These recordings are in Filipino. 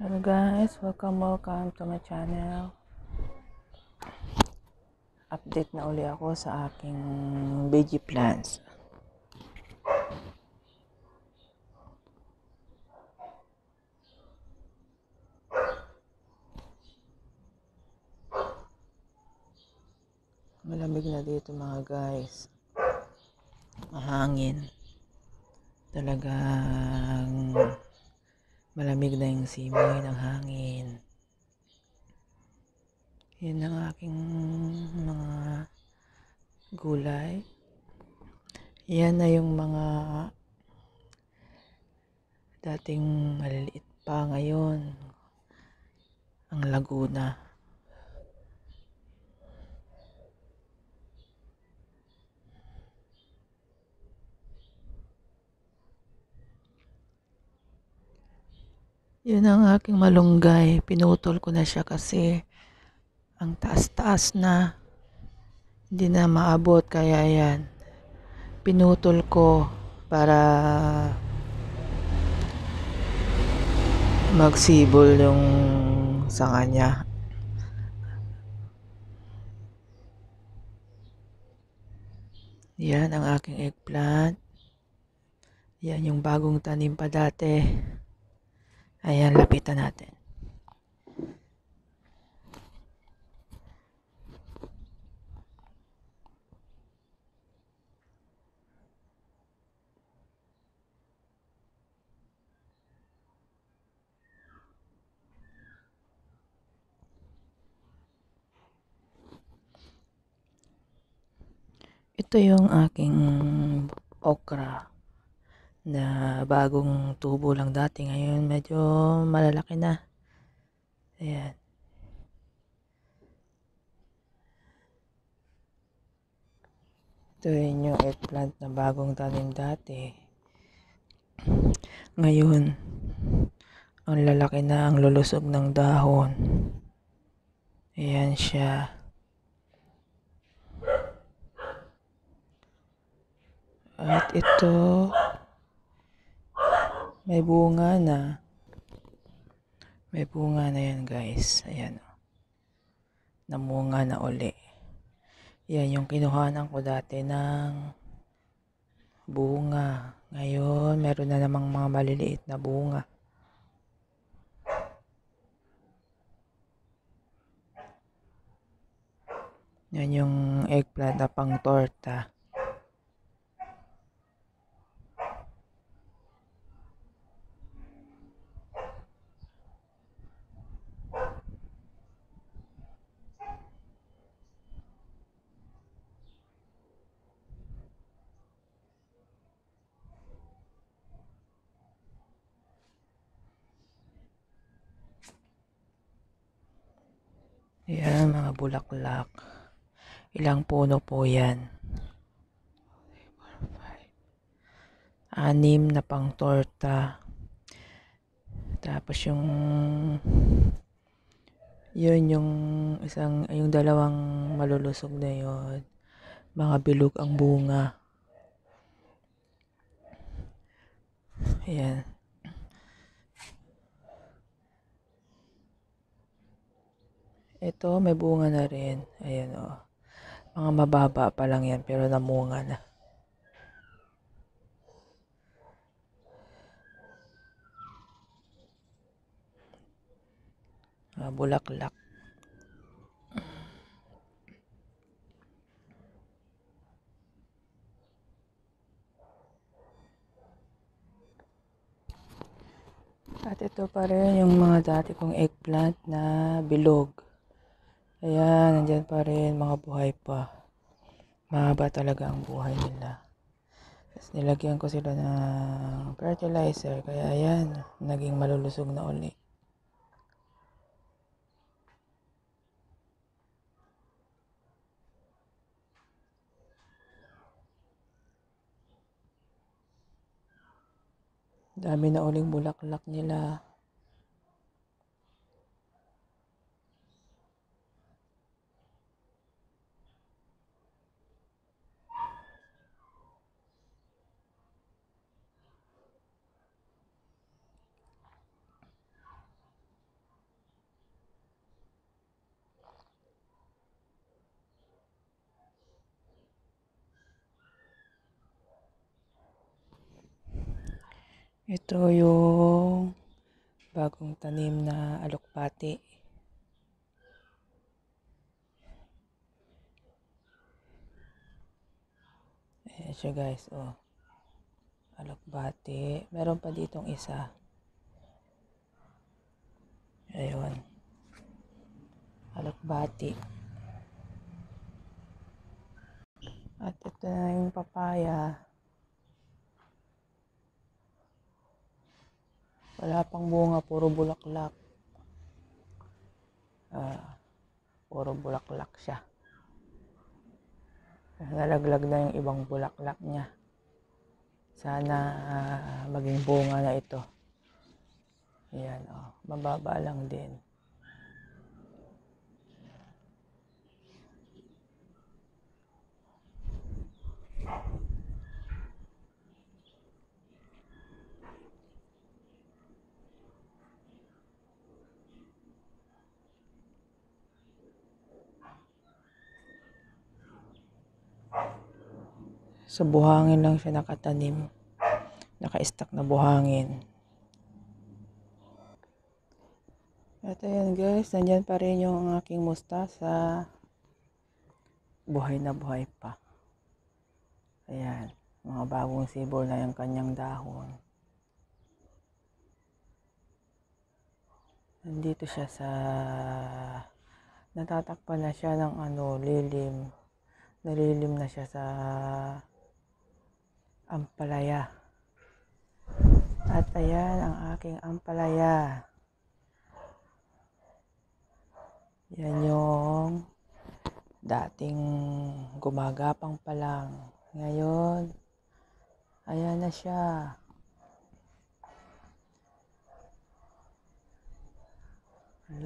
Hello guys, welcome to my channel. Update na uli ako sa aking veggie plants. Malamig na dito mga guys. Mahangin. Talagang malamig na yung simoy ng hangin. Yan ang aking mga gulay. Yan na yung mga dating maliliit pa ngayon. Ang Laguna. Yun ang aking malunggay. Pinutol ko na siya kasi ang taas-taas na. Hindi na maabot kaya yan. Pinutol ko para magsibol yung sanga niya. Yan ang aking eggplant. Yan yung bagong tanim pa dati. Ayan, lapitan natin. Ito yung aking okra na bagong tubo lang dati. Ngayon medyo malalaki na. Ayan. Ito yung eggplant na bagong tanim dati. Ngayon, ang lalaki na, ang lulusog ng dahon. Ayan siya. At ito, may bunga na. May bunga na yan guys. Ayan. Namunga na uli. Yan yung kinuhanan ko dati ng bunga. Ngayon, meron na namang mga maliliit na bunga. Yan yung eggplant na pang torta. Yan, mga bulaklak. Ilang puno po yan? 6 na pang torta. Tapos yung yung dalawang malulusog na yun. Mga bilog ang bunga. Ayan. Ito, may bunga na rin. Ayan o. Mga mababa pa lang yan, pero namunga na. Bulaklak. At ito pa rin yung mga dati kong eggplant na bilog. Ayan, nandyan pa rin, mga buhay pa. Mahaba talaga ang buhay nila. Tapos nilagyan ko sila ng fertilizer, kaya ayan, naging malulusog na uli. Dami na uling bulaklak nila. Ito yung bagong tanim na alokbati. Ayan siya guys, oh. Alokbati. Meron pa ditong isa. Ayun. Alokbati. At ito na yung papaya. Wala pang bunga, puro bulaklak. Puro bulaklak siya. Nalaglag na yung ibang bulaklak niya. Sana maging bunga na ito. Ayan, oh. Mababa lang din. Sa buhangin lang siya nakatanim. Naka-stack na buhangin. At ayan guys, nandyan pa rin yung aking mustasa. Buhay na buhay pa. Ayan, mga bagong sibol na yung kanyang dahon. Nandito siya sa... Natatakpan na siya ng lilim. Nalilim na siya sa ampalaya. At ayan ang aking ampalaya. Yan yung dating gumagapang pa lang. Ngayon, ayan na siya.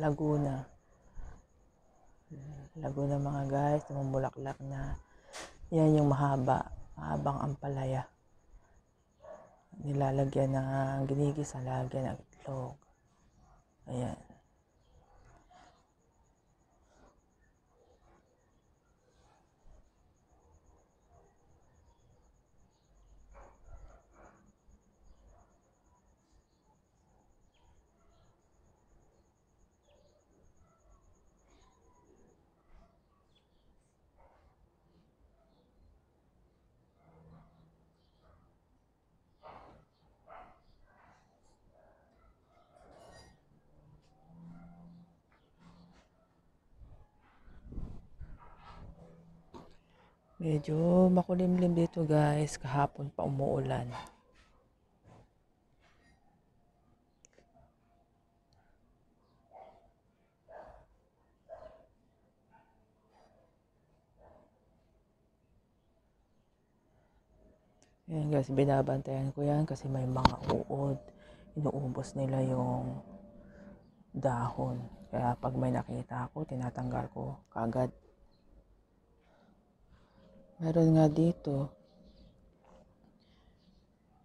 Laguna. Laguna mga guys, tumubulaklak na. Yan yung mahabang ampalaya. Nilalagyan ng ginigisa, lagyan ng itlog. Ayan. Medyo makulimlim dito guys, kahapon pa umuulan. Ayan guys, binabantayan ko yan kasi may mga uod. Inuubos nila yung dahon. Kaya pag may nakita ako, tinatanggal ko kagad. Meron nga dito,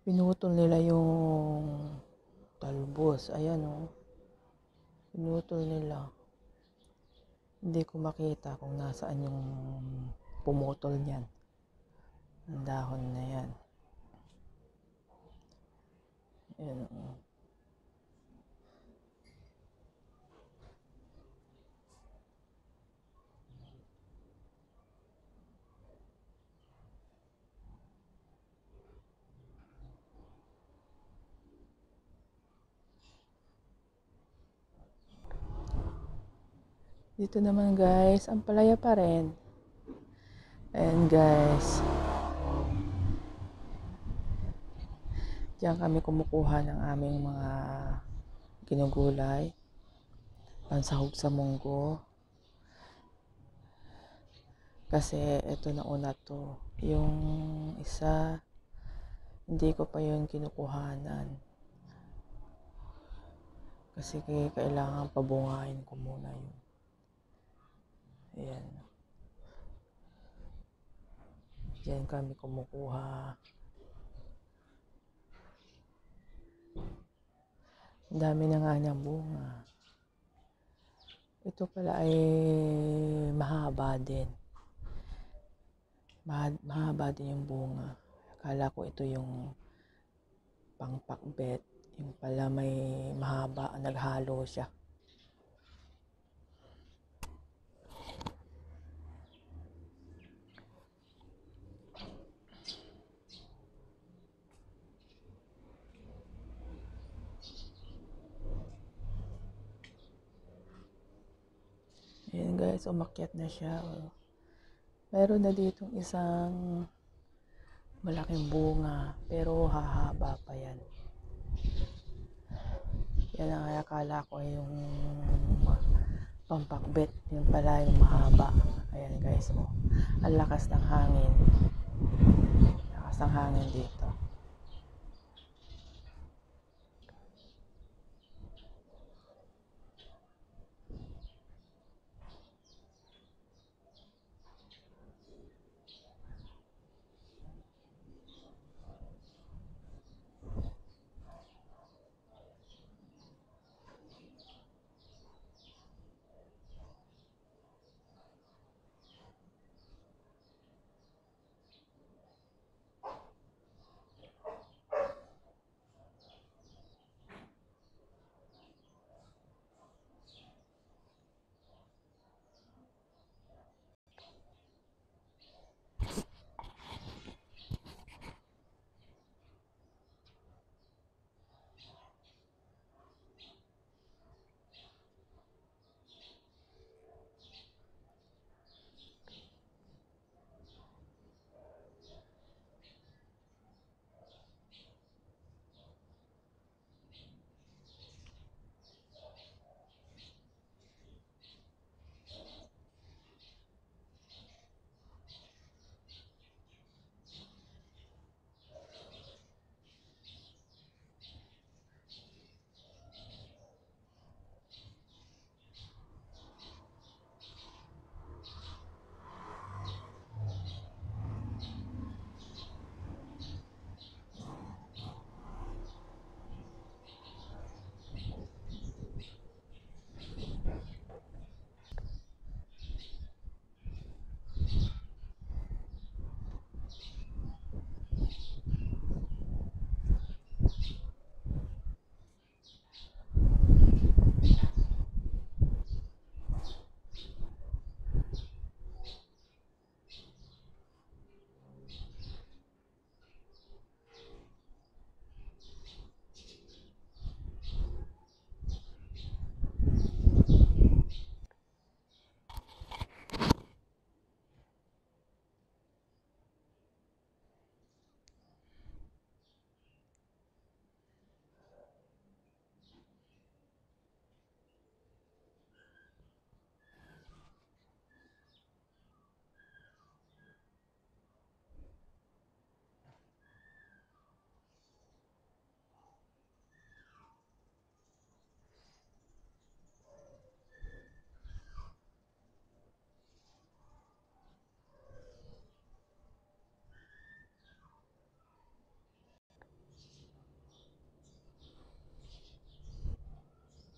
pinutol nila yung talbos. Ayan o. Pinutol nila. Hindi ko makita kung nasaan yung pumutol niyan. Ang dahon na yan. Ayan o. Dito naman guys, ang palaya pa rin. Ayan guys. Diyan kami kumukuha ng aming mga ginugulay. Pansahog sa munggo. Kasi ito na una to. Yung isa, hindi ko pa yun kinukuhanan. Kasi kailangan pabungain ko muna yun. Ayan. Diyan kami kumukuha. Ang dami na nga niyang bunga. Ito pala ay mahaba din. Mahaba din yung bunga. Akala ko ito yung pangpakbet. Yung pala may mahaba, naghalo siya. Ayan guys, umakyat na siya. Meron na ditong isang malaking bunga, pero hahaba pa yan. Yan ang akala ko yung pampakbet. Yun pala yung mahaba. Ayan guys, oh. Ang lakas ng hangin. Lakas ng hangin dito.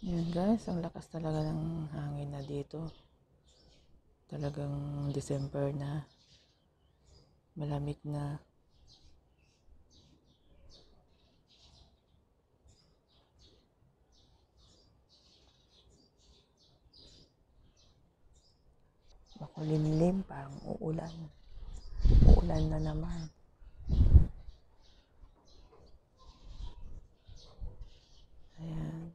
Ayan guys, ang lakas talaga ng hangin na dito. Talagang December na. Malamig na. Makulimlim, parang uulan. Uulan na naman. Ayan.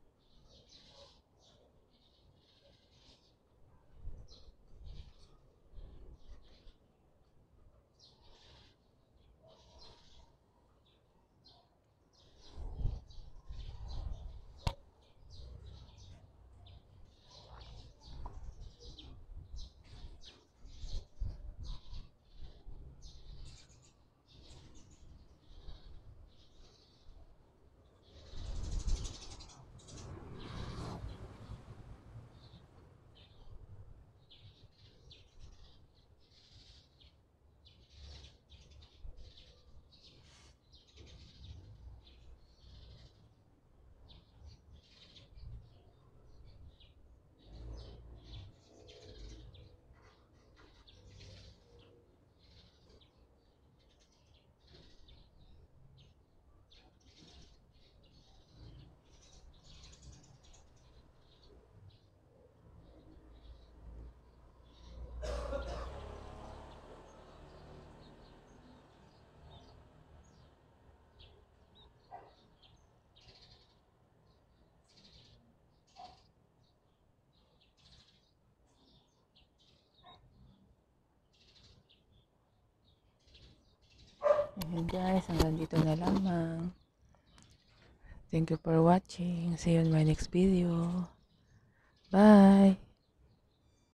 Ayan guys, hanggang dito na lamang. Thank you for watching. See you in my next video. Bye!